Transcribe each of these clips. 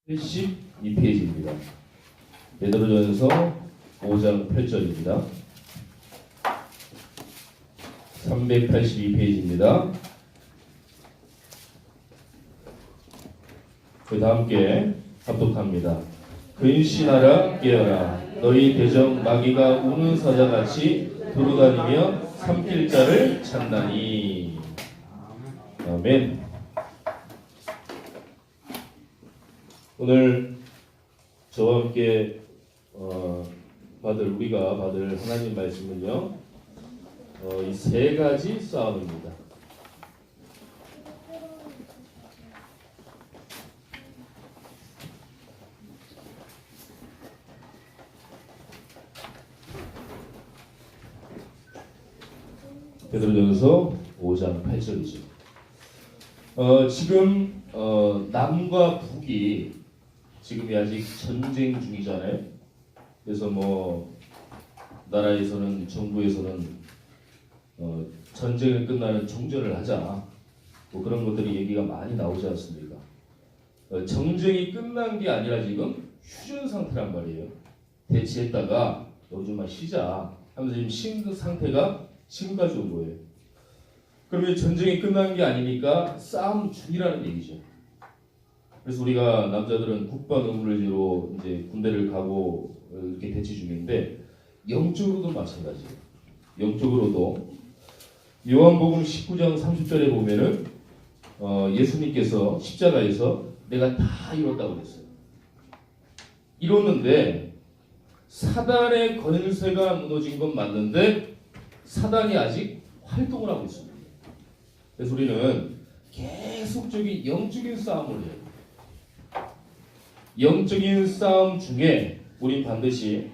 72페이지입니다. 베드로전서 5장 8절입니다. 382페이지입니다. 다 함께 합독합니다. 근신하라 깨어라 너희 대적 마귀가 우는 사자같이 두루다니며 삼킬 자를 찾나니. 아멘. 오늘 저와 함께 우리가 받을 하나님 말씀은요, 이 세 가지 싸움입니다. 베드로전서 5장 8절이죠. 지금 남과 북이 지금이 아직 전쟁 중이잖아요. 그래서 나라에서는, 정부에서는 전쟁이 끝나는 종전을 하자, 그런 것들이 얘기가 많이 나오지 않습니까? 전쟁이 끝난 게 아니라 지금 휴전 상태란 말이에요. 대치했다가 요즘만 쉬자 하면서 지금 쉰 상태가 지금까지 온 거예요. 그러면 전쟁이 끝난 게 아니니까 싸움 중이라는 얘기죠. 그래서 우리가 남자들은 국방 의무를 이제 군대를 가고 이렇게 대치 중인데, 영적으로도 마찬가지예요. 영적으로도 요한복음 19장 30절에 보면은 예수님께서 십자가에서 내가 다 이뤘다고 그랬어요. 이뤘는데 사단의 권세가 무너진 건 맞는데 사단이 아직 활동을 하고 있습니다. 그래서 우리는 계속적인 영적인 싸움을 해요. 영적인 싸움 중에 우린 반드시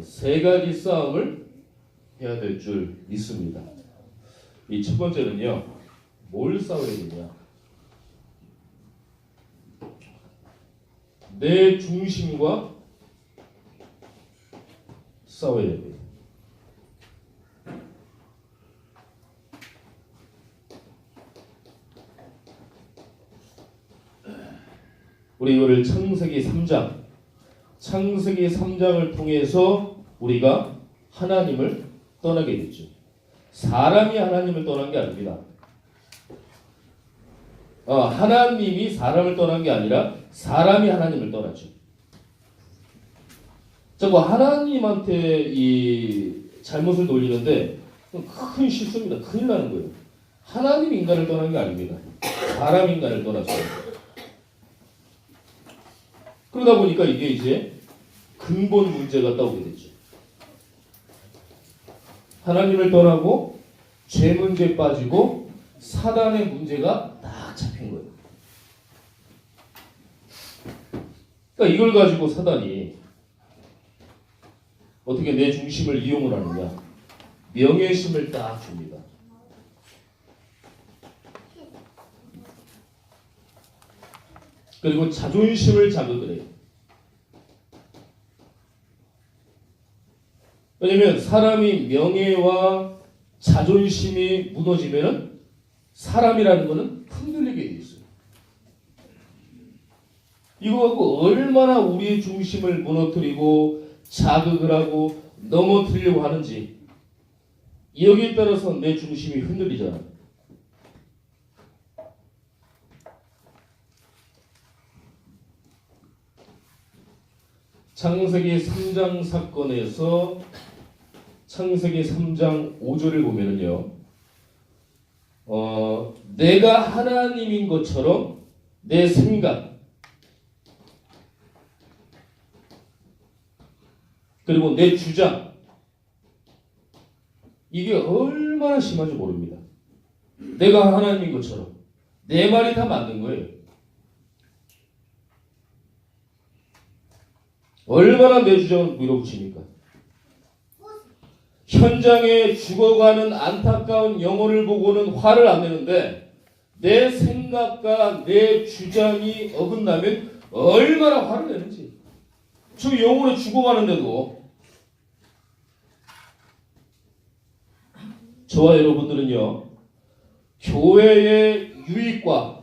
세 가지 싸움을 해야 될 줄 믿습니다. 이 첫 번째는요, 뭘 싸워야 되냐? 내 중심과 싸워야 됩니다. 우리 이거를 창세기 3장을 통해서 우리가 하나님을 떠나게 됐죠. 사람이 하나님을 떠난 게 아닙니다. 하나님이 사람을 떠난 게 아니라 사람이 하나님을 떠났죠. 하나님한테 이 잘못을 돌리는데 큰 실수입니다. 큰일 나는 거예요. 하나님이 인간을 떠난 게 아닙니다. 사람 인간을 떠났어요. 그러다 보니까 이게 이제 근본 문제가 따오게 됐죠. 하나님을 떠나고 죄 문제에 빠지고 사단의 문제가 딱 잡힌 거예요. 그러니까 이걸 가지고 사단이 어떻게 내 중심을 이용을 하느냐? 명예심을 딱 줍니다. 그리고 자존심을 자극을 해요. 왜냐면 사람이 명예와 자존심이 무너지면은 사람이라는 것은 흔들리게 돼 있어요. 이거 갖고 얼마나 우리의 중심을 무너뜨리고 자극을 하고 넘어뜨리려고 하는지, 여기에 따라서 내 중심이 흔들리잖아요. 창세기 3장 사건에서 창세기 3장 5절을 보면은요, 내가 하나님인 것처럼 내 생각, 그리고 내 주장, 이게 얼마나 심한지 모릅니다. 내가 하나님인 것처럼 내 말이 다 맞는 거예요. 얼마나 내 주장을 밀어붙입니까? 현장에 죽어가는 안타까운 영혼을 보고는 화를 안 내는데 내 생각과 내 주장이 어긋나면 얼마나 화를 내는지. 저 영혼이 죽어가는데도 저와 여러분들은요, 교회의 유익과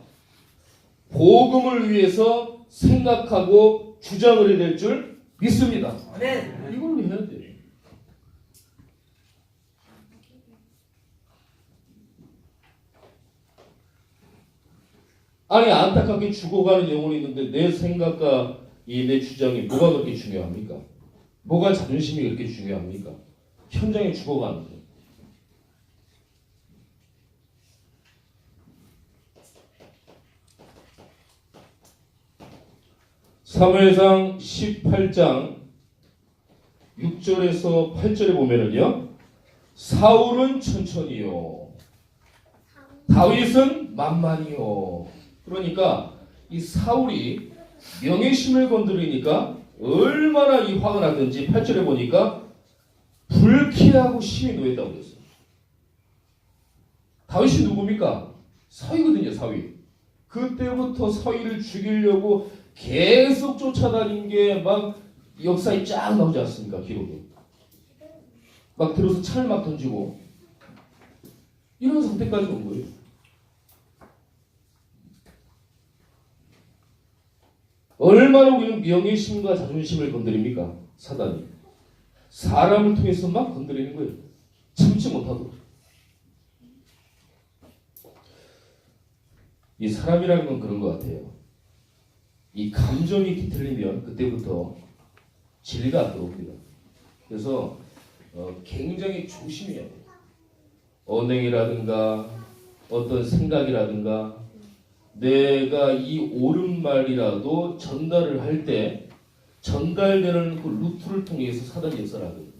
복음을 위해서 생각하고 주장을 해야 될 줄 믿습니다. 네. 이걸로 해야 돼. 아니 안타깝게 죽어가는 영혼이 있는데 내 생각과 내 주장이 뭐가 그렇게 중요합니까? 뭐가 자존심이 그렇게 중요합니까? 현장에 죽어가는데. 사무엘상 18장 6절에서 8절에 보면은요. 사울은 천천히요. 다윗은 만만히요. 그러니까 이 사울이 명예심을 건드리니까 얼마나 이 화가 났든지 8절에 보니까 불쾌하고 심히 노했다고 그랬어요. 다윗이 누굽니까? 사위거든요. 사위. 그때부터 사위를 죽이려고 계속 쫓아다닌 게 막 역사에 쫙 나오지 않습니까? 기록이. 막 들어서 차를 막 던지고 이런 상태까지 온 거예요. 얼마나 우리는 명예심과 자존심을 건드립니까? 사단이. 사람을 통해서 막 건드리는 거예요. 참지 못하도록. 이 사람이라는 건 그런 것 같아요. 이 감정이 뒤틀리면 그때부터 진리가 안 들어옵니다. 그래서 굉장히 조심해야 돼요. 언행이라든가 어떤 생각이라든가 내가 이 옳은 말이라도 전달을 할 때 전달되는 그 루트를 통해서 사단이 역사를 하거든요.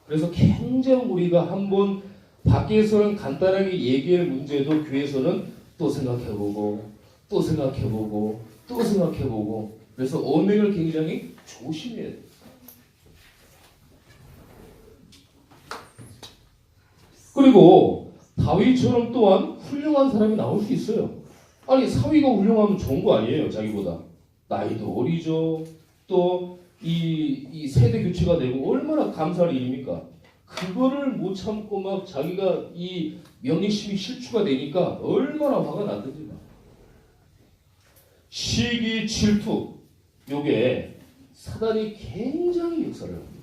그래서 굉장히 우리가 한번 밖에서는 간단하게 얘기할 문제도 교회에서는 또 생각해보고 또 생각해보고 또 생각해보고 그래서 언행을 굉장히 조심해야 돼요. 그리고 다윗처럼 또한 훌륭한 사람이 나올 수 있어요. 아니 사위가 훌륭하면 좋은 거 아니에요. 자기보다 나이도 어리죠. 또 이 세대 교체가 되고 얼마나 감사할 일입니까? 그거를 못 참고 막 자기가 이 명예심이 실추가 되니까 얼마나 화가 났든지. 시기 질투 요게 사단이 굉장히 역사를 합니다.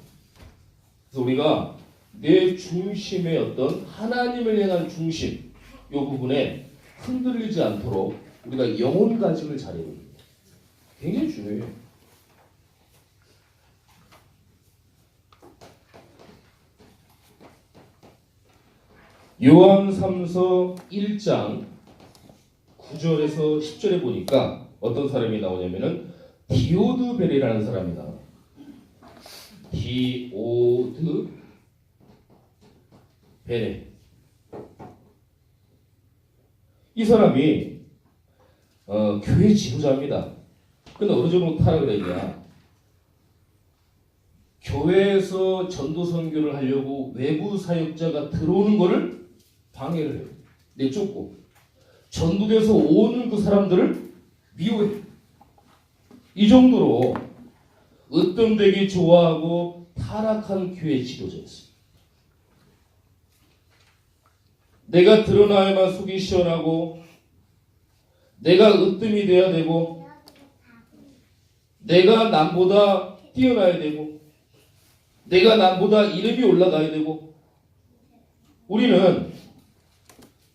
그래서 우리가 내 중심의 어떤 하나님을 향한 중심 요 부분에 흔들리지 않도록 우리가 영혼 가짐을 잘해야 됩니다. 굉장히 중요해요. 요한 3서 1장 9절에서 10절에 보니까 어떤 사람이 나오냐면은 디오드벨이라는 사람이 나와요. 디오드벨. 이 사람이 교회 지도자입니다. 근데 어느 정도 타락을 했냐? 교회에서 전도 선교를 하려고 외부 사역자가 들어오는 거를 방해를 해요. 내쫓고 전국에서 오는 그 사람들을 미워해. 이 정도로 으뜸되기 좋아하고 타락한 교회 지도자였어요. 내가 드러나야만 속이 시원하고 내가 으뜸이 돼야 되고 내가 남보다 뛰어나야 되고 내가 남보다 이름이 올라가야 되고 우리는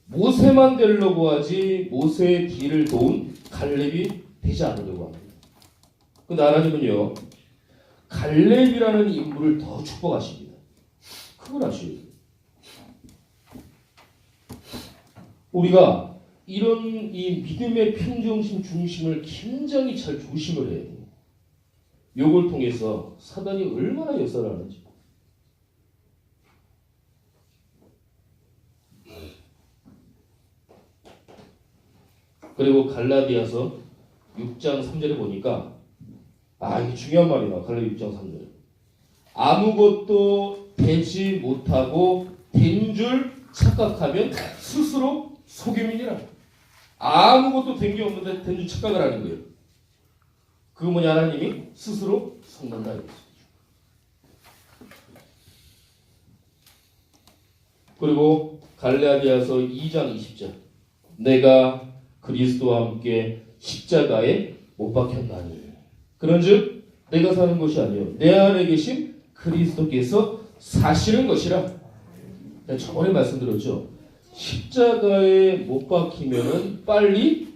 모세만 되려고 하지 모세의 뒤를 도운 갈렙이 되지 않으려고 합니다. 근데 하나님은요 갈렙이라는 인물을 더 축복하십니다. 그걸 아셔야 돼요. 우리가 이런 이 믿음의 평정심 중심을 굉장히 잘 조심을 해야 돼요. 요걸 통해서 사단이 얼마나 역사를 하는지. 그리고 갈라디아서 6장 3절에 보니까 이게 중요한 말이야. 갈라디아 6장 3절. 아무것도 되지 못하고 된 줄 착각하면 스스로 속임이니라. 아무것도 된 게 없는데 된 줄 착각을 하는 거예요. 그거 뭐냐? 하나님이 스스로 속는다. 그리고 갈라디아서 2장 20절. 내가 그리스도와 함께 십자가에 못 박혔나니. 그런즉 내가 사는 것이 아니요 내 안에 계신 그리스도께서 사시는 것이라. 저번에 말씀드렸죠. 십자가에 못 박히면은 빨리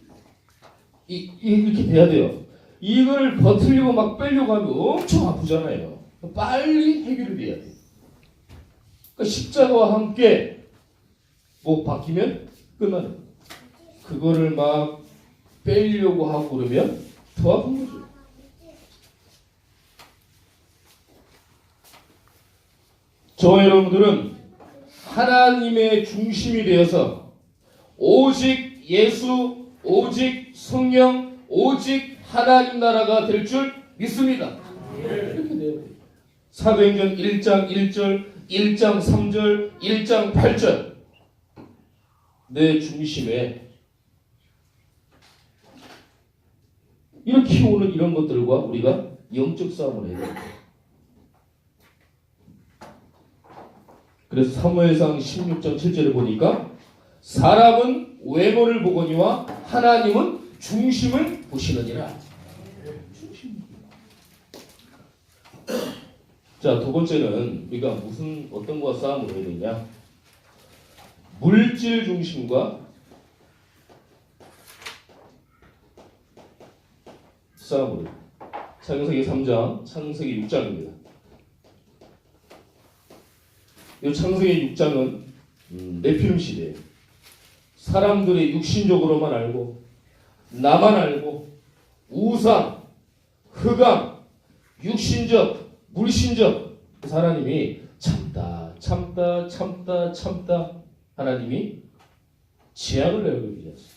이렇게 돼야 돼요. 이걸 버티려고 막 빼려고 하면 엄청 아프잖아요. 빨리 해결이 돼야 돼요. 그러니까 십자가와 함께 못 박히면 끝나는 거예요. 그거를 막 빼려고 하고 그러면 더 아픈 거죠. 저와 여러분들은 하나님의 중심이 되어서 오직 예수, 오직 성령, 오직 하나님 나라가 될 줄 믿습니다. 이렇게 돼요. 사도행전 1장 1절, 1장 3절, 1장 8절. 내 중심에 이렇게 오는 이런 것들과 우리가 영적 싸움을 해야 돼요. 그래서 사무엘상 16장 7절에 보니까 사람은 외모를 보거니와 하나님은 중심을 보시느니라. 자, 두 번째는 우리가 어떤 거와 싸움을 해야 되냐? 물질 중심과 싸움을. 창세기 3장, 창세기 6장입니다. 이 창세기 6장은 네피림 시대예요. 사람들의 육신적으로만 알고 나만 알고 우상, 흑암, 육신적, 물신적 하나님이 참다 하나님이 재앙을 내려주셨어요.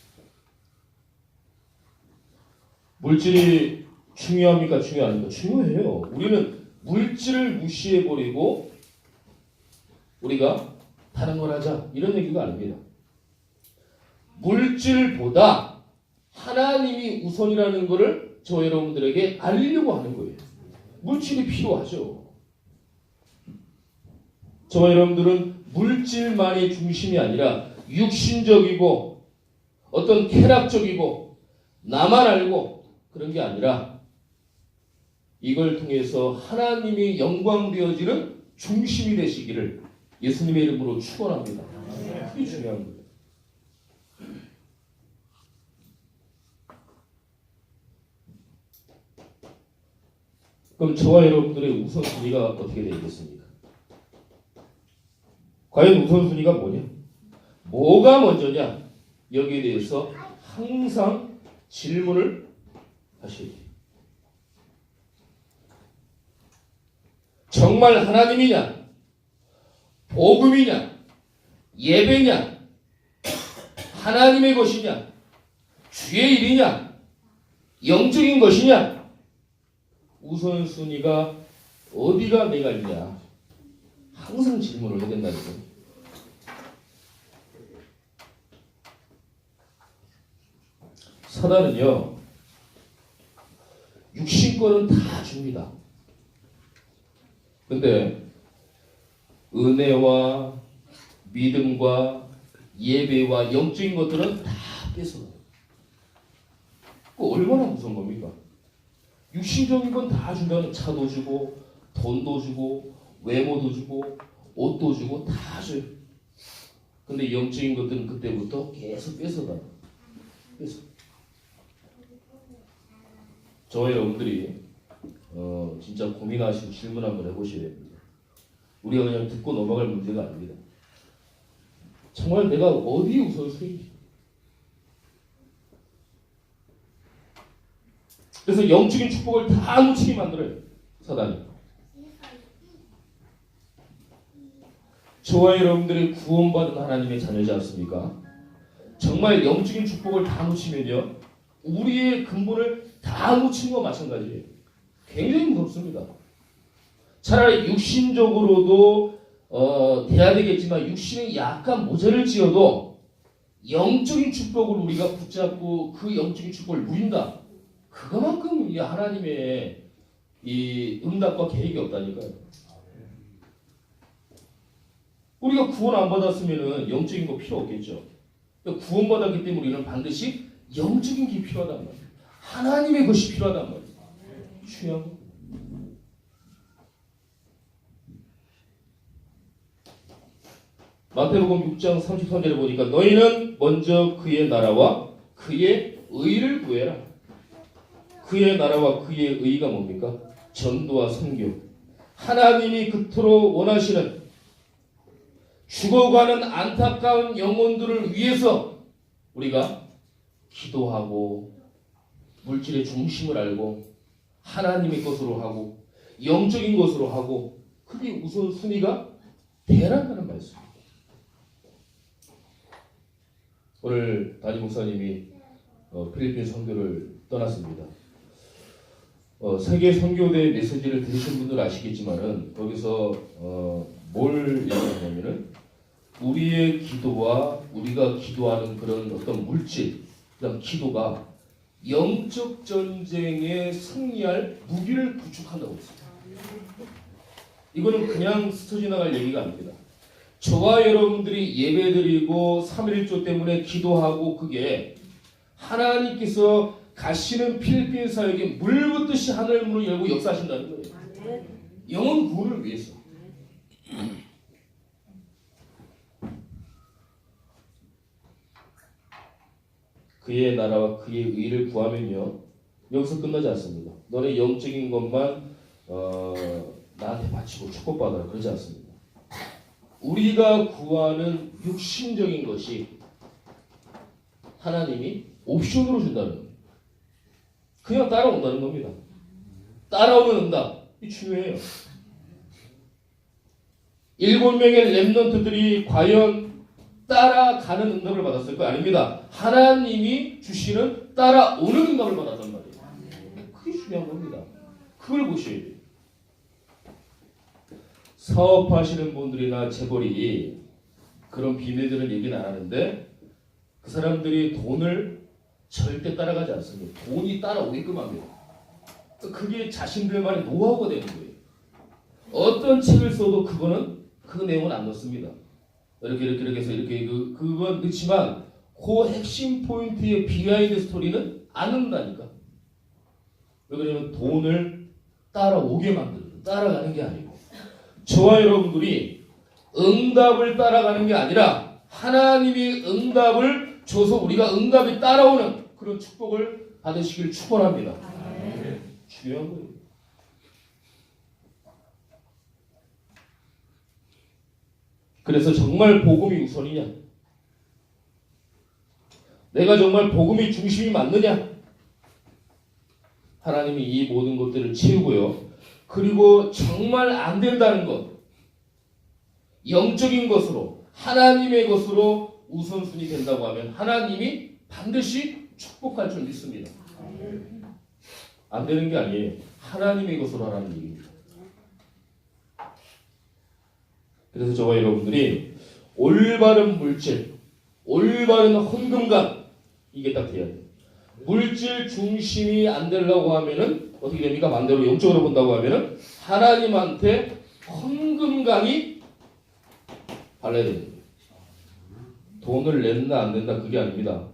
물질이 중요합니까? 중요합니까? 중요해요. 우리는 물질을 무시해버리고 우리가 다른 걸 하자 이런 얘기가 아닙니다. 물질보다 하나님이 우선이라는 것을 저 여러분들에게 알리려고 하는 거예요. 물질이 필요하죠. 저와 여러분들은 물질만이 중심이 아니라 육신적이고 어떤 쾌락적이고 나만 알고 그런 게 아니라 이걸 통해서 하나님이 영광되어지는 중심이 되시기를 예수님의 이름으로 축원합니다. 이게 중요한 거예요. 그럼 저와 여러분들의 우선순위가 어떻게 되겠습니까? 과연 우선순위가 뭐냐? 뭐가 먼저냐? 여기에 대해서 항상 질문을 하셔야 돼요. 정말 하나님이냐? 복음이냐? 예배냐? 하나님의 것이냐? 주의 일이냐? 영적인 것이냐? 우선순위가 어디가 내가 있냐? 항상 질문을 해야 된다는 거예요. 사단은요, 육신권은 다 줍니다. 근데 은혜와 믿음과 예배와 영적인 것들은 다 뺏어가요. 얼마나 무서운 겁니까? 육신적인 건 다 준다는 차도 주고 돈도 주고 외모도 주고 옷도 주고 다 줘요. 근데 영적인 것들은 그때부터 계속 뺏어가요. 저와 여러분들이 진짜 고민하시고 질문 한번 해보셔야 됩니다. 우리가 그냥 듣고 넘어갈 문제가 아닙니다. 정말 내가 어디에 우선순위인지. 그래서 영적인 축복을 다 놓치게 만들어요. 사단이. 저와 여러분들이 구원받은 하나님의 자녀지 않습니까? 정말 영적인 축복을 다 놓치면요, 우리의 근본을 다 놓친 거 마찬가지예요. 굉장히 무섭습니다. 차라리 육신적으로도 돼야 되겠지만 육신이 약간 모자를 지어도 영적인 축복을 우리가 붙잡고 그 영적인 축복을 누린다. 그거만큼 이 하나님의 이 응답과 계획이 없다니까요. 우리가 구원 안 받았으면은 영적인 거 필요 없겠죠. 구원받았기 때문에 우리는 반드시 영적인 게 필요하단 말이에요. 하나님의 것이 필요하단 말이에요. 중요한 거. 마태복음 6장 33절에 보니까 너희는 먼저 그의 나라와 그의 의를 구해라. 그의 나라와 그의 의가 뭡니까? 전도와 선교. 하나님이 그토록 원하시는 죽어가는 안타까운 영혼들을 위해서 우리가 기도하고 물질의 중심을 알고 하나님의 것으로 하고 영적인 것으로 하고 그게 우선순위가 되라는 말씀입니다. 오늘 담임 목사님이 필리핀 선교를 떠났습니다. 세계 선교대 메시지를 들으신 분들 아시겠지만은 거기서 뭘 얘기하냐면은 우리의 기도와 우리가 기도하는 그런 어떤 물질, 그다음 기도가 영적 전쟁에 승리할 무기를 구축한다고 했습니다. 이거는 그냥 스쳐 지나갈 얘기가 아닙니다. 저와 여러분들이 예배드리고 3.1조 때문에 기도하고 그게 하나님께서 가시는 필리핀 사역에 물 붓듯이 하늘 문을 열고 역사하신다는 거예요. 영혼 구원을 위해서. 그의 나라와 그의 의를 구하면요 여기서 끝나지 않습니다. 너네 영적인 것만 나한테 바치고 축복받아라 그러지 않습니다. 우리가 구하는 육신적인 것이 하나님이 옵션으로 준다는 겁니다. 그냥 따라온다는 겁니다. 따라오는 응답. 이 중요해요. 7명의 렘넌트들이 과연 따라가는 응답을 받았을까요? 아닙니다. 하나님이 주시는 따라오는 응답을 받았단 말이에요. 그게 중요한 겁니다. 그걸 보셔야 돼요. 사업하시는 분들이나 재벌이 그런 비밀들은 얘기는 안 하는데 그 사람들이 돈을 절대 따라가지 않습니다. 돈이 따라오게끔 합니다. 그게 자신들만의 노하우가 되는 거예요. 어떤 책을 써도 그거는 그 내용은 안 넣습니다. 이렇게 해서 이렇게 그건 넣지만 그 핵심 포인트의 비하인드 스토리는 안 넣는다니까. 왜 그러냐면 돈을 따라오게 만드는 따라가는 게 아니고 저와 여러분들이 응답을 따라가는 게 아니라 하나님이 응답을 줘서 우리가 응답이 따라오는 그런 축복을 받으시길 축원합니다. 중요한 거예요. 그래서 정말 복음이 우선이냐? 내가 정말 복음이 중심이 맞느냐? 하나님이 이 모든 것들을 채우고요. 그리고 정말 안 된다는 것, 영적인 것으로 하나님의 것으로 우선순위 된다고 하면 하나님이 반드시 축복할 줄 믿습니다. 안 되는 게 아니에요. 하나님의 것으로 하라는 얘기입니다. 그래서 저와 여러분들이 올바른 물질, 올바른 헌금감 이게 딱 돼야 돼요. 물질 중심이 안 되려고 하면은 어떻게 됩니까? 반대로 영적으로 본다고 하면은 하나님한테 헌금감이 발라야 됩니다. 돈을 낸다 안 낸다 그게 아닙니다.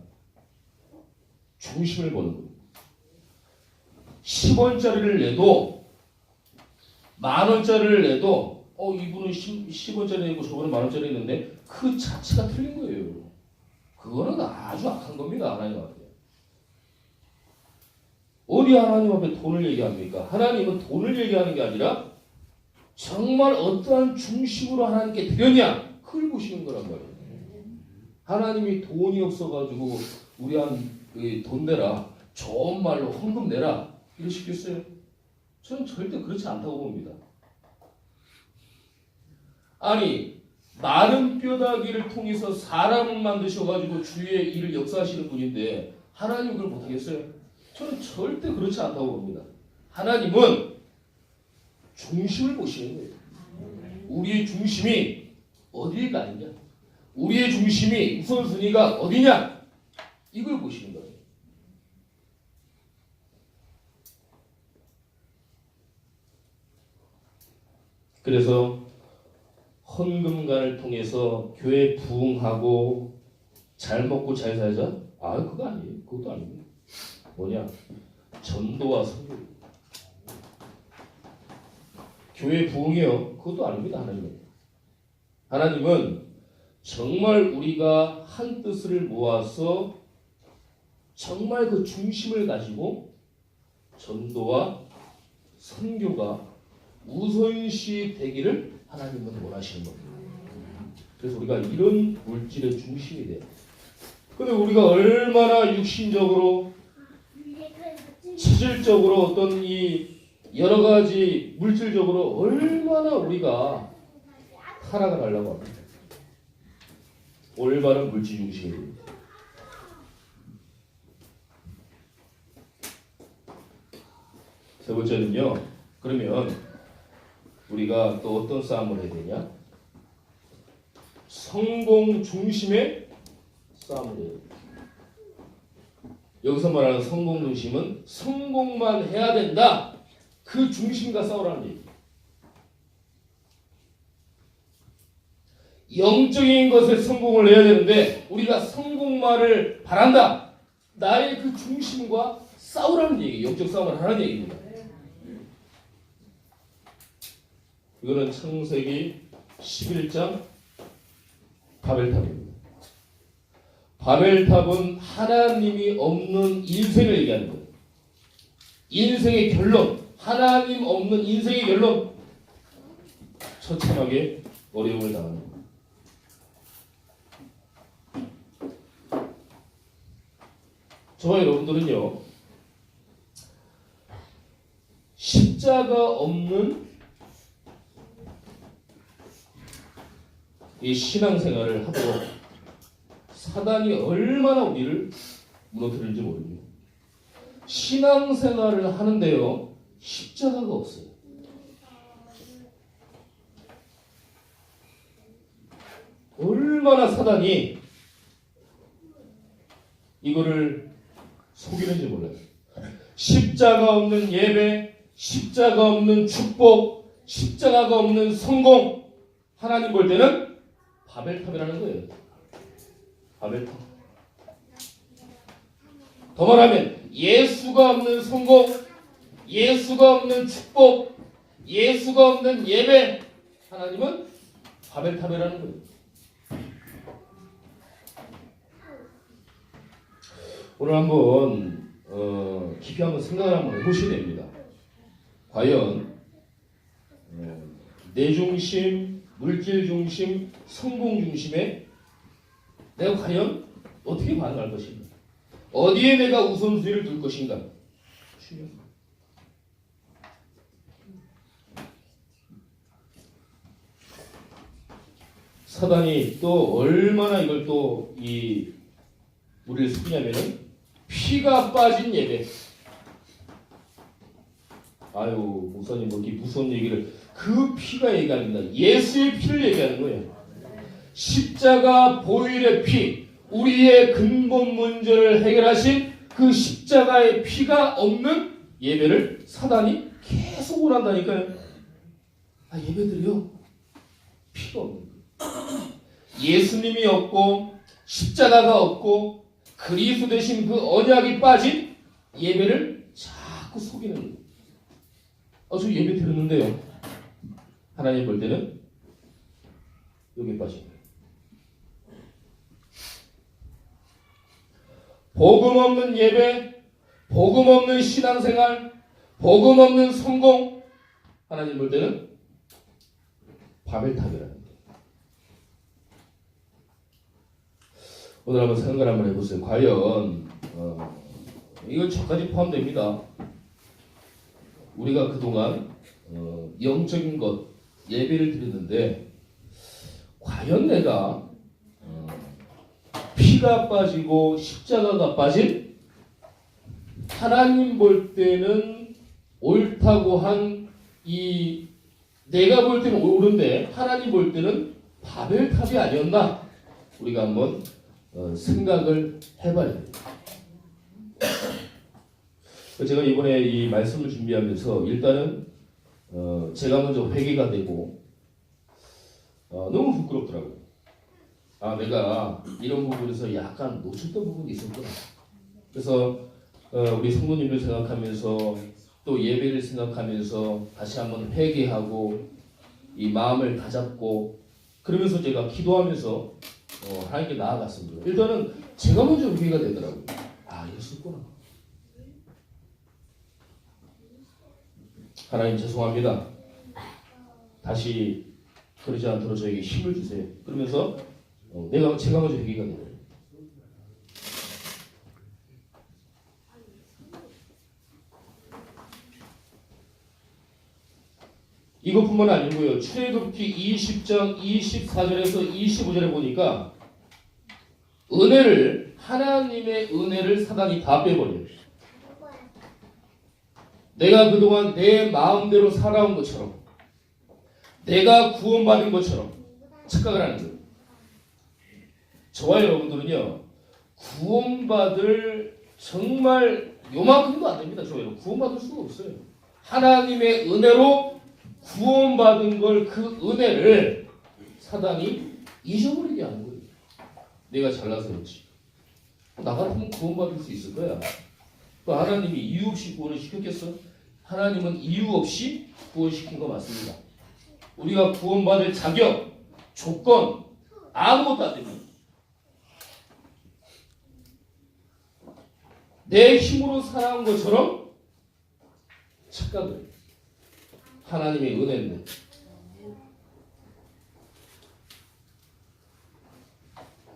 중심을 보는 거예요. 10원짜리를 내도 만원짜리를 내도 이분은 10원짜리 내고 저분은 만원짜리 냈는데 그 자체가 틀린 거예요. 그거는 아주 악한 겁니다. 하나님 앞에. 어디 하나님 앞에 돈을 얘기합니까? 하나님은 돈을 얘기하는 게 아니라 정말 어떠한 중심으로 하나님께 드렸냐 그걸 보시는 거란 말이에요. 하나님이 돈이 없어가지고 우리한테 돈 내라 좋은 말로 헌금 내라 이러시겠어요? 저는 절대 그렇지 않다고 봅니다. 아니 마른 뼈다귀를 통해서 사람을 만드셔가지고 주의 일을 역사하시는 분인데 하나님 그걸 못하겠어요? 저는 절대 그렇지 않다고 봅니다. 하나님은 중심을 보시는 거예요. 우리의 중심이 어디가 있냐? 우리의 중심이 우선순위가 어디냐? 이걸 보시는 거예요. 그래서 헌금관을 통해서 교회 부흥하고 잘 먹고 잘 살자? 그거 아니에요. 그것도 아닙니다. 뭐냐? 전도와 선교. 교회 부흥이요? 그것도 아닙니다. 하나님은 정말 우리가 한 뜻을 모아서 정말 그 중심을 가지고 전도와 선교가 우선시 되기를 하나님은 원하시는 겁니다. 그래서 우리가 이런 물질의 중심이 돼요. 근데 우리가 얼마나 육신적으로, 체질적으로 어떤 이 여러 가지 물질적으로 얼마나 우리가 타락을 하려고 합니다. 올바른 물질 중심이 됩니다. 세 번째는요. 그러면 우리가 또 어떤 싸움을 해야 되냐? 성공 중심의 싸움을 해야 됩니다. 여기서 말하는 성공 중심은 성공만 해야 된다. 그 중심과 싸우라는 얘기. 영적인 것에 성공을 해야 되는데 우리가 성공만을 바란다. 나의 그 중심과 싸우라는 얘기. 영적 싸움을 하라는 얘기입니다. 이거는 창세기 11장 바벨탑입니다. 바벨탑은 하나님이 없는 인생을 얘기하는 거예요. 인생의 결론, 하나님 없는 인생의 결론, 처참하게 어려움을 당하는 거예요. 저와 여러분들은요, 십자가 없는 이 신앙생활을 하도록 사단이 얼마나 우리를 무너뜨릴지 모릅니다. 신앙생활을 하는데요, 십자가가 없어요. 얼마나 사단이 이거를 속이는지 몰라요. 십자가 없는 예배, 십자가 없는 축복, 십자가가 없는 성공, 하나님 볼 때는 바벨탑이라는 거예요. 바벨탑. 더 말하면 예수가 없는 성공, 예수가 없는 축복, 예수가 없는 예배, 하나님은 바벨탑이라는 거예요. 오늘 한번 깊이 한번 생각을 한번 해보셔야 됩니다. 과연 내 중심, 물질 중심, 성공 중심에 내가 과연 어떻게 반응할 것인가? 어디에 내가 우선순위를 둘 것인가? 중요합니다. 사단이 또 얼마나 이걸 또 우리를 속이냐면은 피가 빠진 예배. 아유, 목사님 뭐 이렇게 무서운 얘기를, 그 피가 얘기합니다. 예수의 피를 얘기하는 거예요. 십자가 보혈의 피, 우리의 근본 문제를 해결하신 그 십자가의 피가 없는 예배를 사단이 계속 원한다니까요. 예배드려. 피가 없는 거예요. 예수님이 없고 십자가가 없고 그리스도 대신 그 언약이 빠진 예배를 자꾸 속이는 거예요. 저 예배 드렸는데요. 하나님 볼 때는 여기 빠진 거예요. 복음 없는 예배, 복음 없는 신앙생활, 복음 없는 성공, 하나님 볼 때는 바벨탑이라는 거예요. 오늘 한번 생각을 한번 해보세요. 과연 이건 저까지 포함됩니다. 우리가 그동안 영적인 것, 예배를 드렸는데 과연 내가 피가 빠지고 십자가가 빠진, 하나님 볼 때는 옳다고 한 이, 내가 볼 때는 옳은데 하나님 볼 때는 바벨탑이 아니었나? 우리가 한번 생각을 해봐야 됩니다. 제가 이번에 이 말씀을 준비하면서 일단은 제가 먼저 회개가 되고 너무 부끄럽더라고요. 내가 이런 부분에서 약간 놓쳤던 부분이 있었구나. 그래서 우리 성도님들 생각하면서 또 예배를 생각하면서 다시 한번 회개하고 이 마음을 다잡고 그러면서 제가 기도하면서 하나님께 나아갔습니다. 일단은 제가 먼저 회개가 되더라고요. 아, 이랬었구나. 하나님 죄송합니다. 다시 그러지 않도록 저에게 힘을 주세요. 그러면서 제가 먼저 회개가 되더라고요. 이것뿐만 아니고요. 출애굽기 20장 24절에서 25절에 보니까 하나님의 은혜를 사단이 다 빼버려요. 내가 그동안 내 마음대로 살아온 것처럼 내가 구원받은 것처럼 착각을 하는 거예요. 저와 여러분들은요. 구원받을 정말 요만큼도 안 됩니다. 저와 여러분. 구원받을 수가 없어요. 하나님의 은혜로 구원받은 걸 그 은혜를 사단이 잊어버리게 하는 거예요. 내가 잘나서 그렇지. 나 같으면 구원받을 수 있을 거야. 또 하나님이 이유 없이 구원을 시켰겠어? 하나님은 이유 없이 구원시킨 거 맞습니다. 우리가 구원받을 자격, 조건 아무것도 안 됩니다. 내 힘으로 살아온 것처럼 착각을 하나님의 은혜인데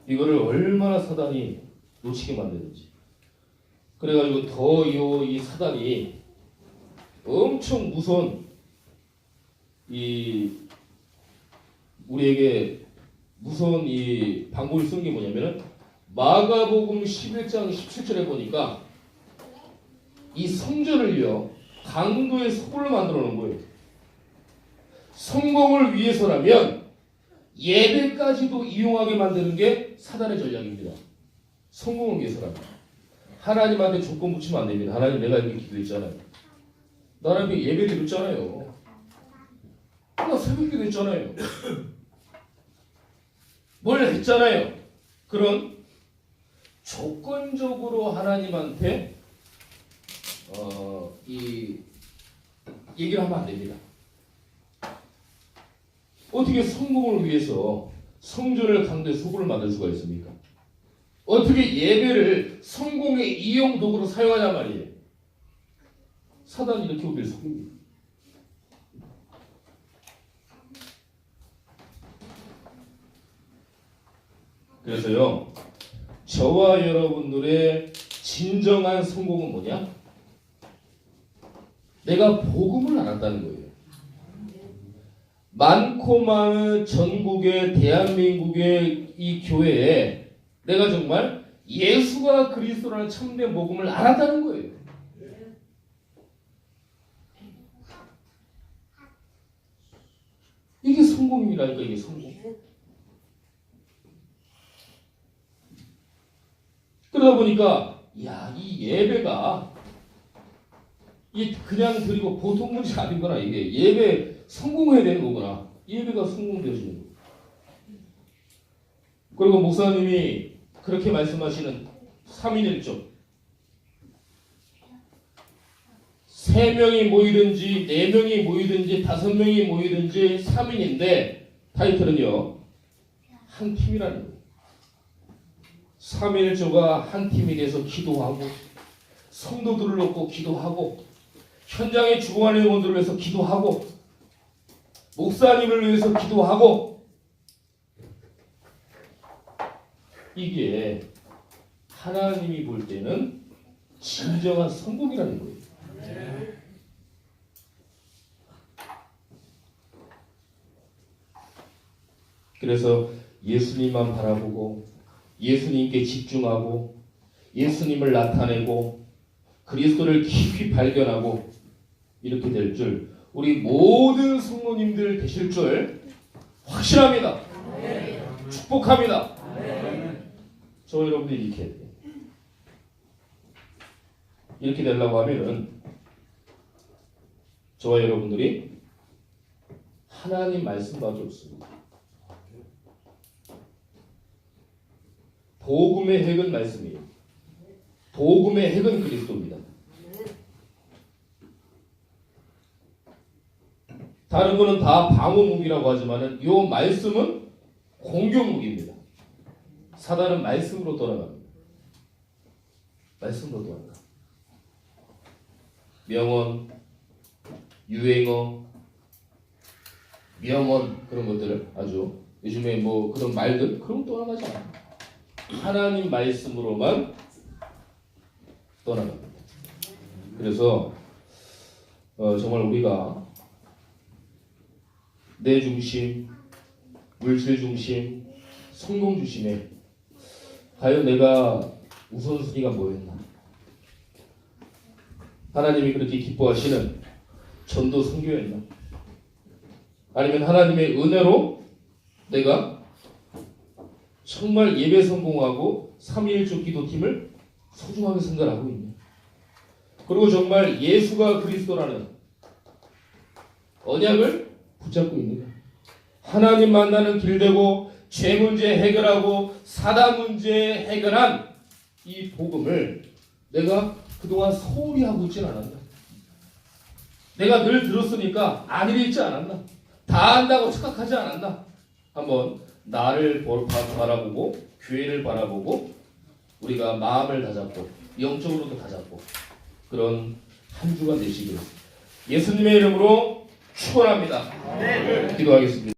이거를 얼마나 사단이 놓치게 만드는지. 그래가지고 더 이 사단이 엄청 무서운 우리에게 무서운 이 방법을 쓰는 게 뭐냐면은 마가복음 11장 17절에 보니까 이 성전을요 강도의 소굴로 만들어 놓은 거예요. 성공을 위해서라면 예배까지도 이용하게 만드는 게 사단의 전략입니다. 성공을 위해서라면. 하나님한테 조건 붙이면 안 됩니다. 하나님 내가 이렇게 기도했잖아요. 나라면 예배 드렸잖아요. 나 새벽기도 했잖아요. 뭘 했잖아요. 그런 조건적으로 하나님한테 이 얘기를 하면 안 됩니다. 어떻게 성공을 위해서 성전을 강도의 소굴을 만들 수가 있습니까? 어떻게 예배를 성공의 이용 도구로 사용하냐 말이에요. 사단이 이렇게 우리를 속입니다. 그래서요, 저와 여러분들의 진정한 성공은 뭐냐? 내가 복음을 알았다는 거예요. 많고 많은 전국의 대한민국의 이 교회에 내가 정말 예수가 그리스도라는 참된 복음을 알았다는 거예요. 이게 성공이라니까. 이게 성공. 그러다 보니까 이 예배가 그냥 드리고 보통 문제 아니구나. 이게 예배 성공해야 되는 거구나. 예배가 성공되어지는 거예요. 그리고 목사님이 그렇게 말씀하시는 3인일조 3명이 모이든지 4명이 모이든지 5명이 모이든지 3인인데 타이틀은요 한 팀이라는 거예요. 3일조가 한 팀이 돼서 기도하고 성도들을 놓고 기도하고 현장에 죽어가는 영혼들을 위해서 기도하고 목사님을 위해서 기도하고 이게 하나님이 볼 때는 진정한 성공이라는 거예요. 그래서 예수님만 바라보고 예수님께 집중하고 예수님을 나타내고 그리스도를 깊이 발견하고 이렇게 될 줄 우리 모든 성도님들 되실 줄 확신합니다. 축복합니다. 저 여러분들이 이렇게 되려고 하면은 저와 여러분들이 하나님 말씀밖에 없습니다. 복음의 핵은 말씀이에요. 복음의 핵은 그리스도입니다. 다른 거는 다 방어무기라고 하지만은 이 말씀은 공격무기입니다. 사단은 말씀으로 떠나갑니다. 말씀으로 떠나가. 명언, 유행어, 명언 그런 것들을 아주 요즘에 뭐 그런 말들 그런 거 떠나가지 않아요. 하나님 말씀으로만 떠나갑니다. 그래서 정말 우리가 내 중심, 물질 중심, 성공 중심에 과연 내가 우선순위가 뭐였나? 하나님이 그렇게 기뻐하시는 전도 선교였나? 아니면 하나님의 은혜로 내가 정말 예배 성공하고 3.1조 기도팀을 소중하게 생각하고 있네. 그리고 정말 예수가 그리스도라는 언약을 붙잡고 있는 거야. 하나님 만나는 길되고 죄 문제 해결하고 사단 문제 해결한 이 복음을 내가 그동안 소홀히 하고 있진 않았나? 내가 늘 들었으니까 안 읽지 않았나? 다 안다고 착각하지 않았나? 한번 나를 바라보고 교회를 바라보고 우리가 마음을 다잡고 영적으로도 다잡고 그런 한 주가 되시기를 예수님의 이름으로 축원합니다. 기도하겠습니다.